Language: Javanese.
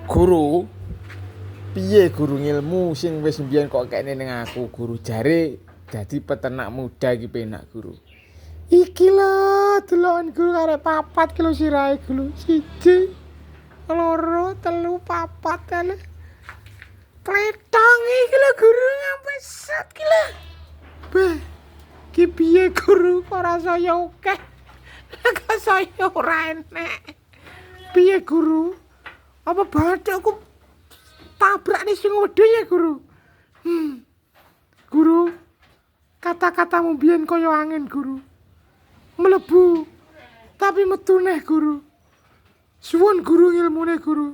Guru, piye guru ngilmu sing wis mbiyen kok kene ning aku guru jare dadi peternak muda iki penak guru. Iki lho deloken guru arek papat kilo sirahe guru. Siji, loro, telu, papat tele. Tretong iki lho guru nyampe set iki lho. Beh, ki piye guru ora saya akeh. Kok saya ora enek. Piye guru? Apa bathukku tabrak nih sing wedhe ya guru. Guru, kata-katamu biyen kaya angin guru. Mlebu tapi metu neh guru. Suwun guru ngilmune guru.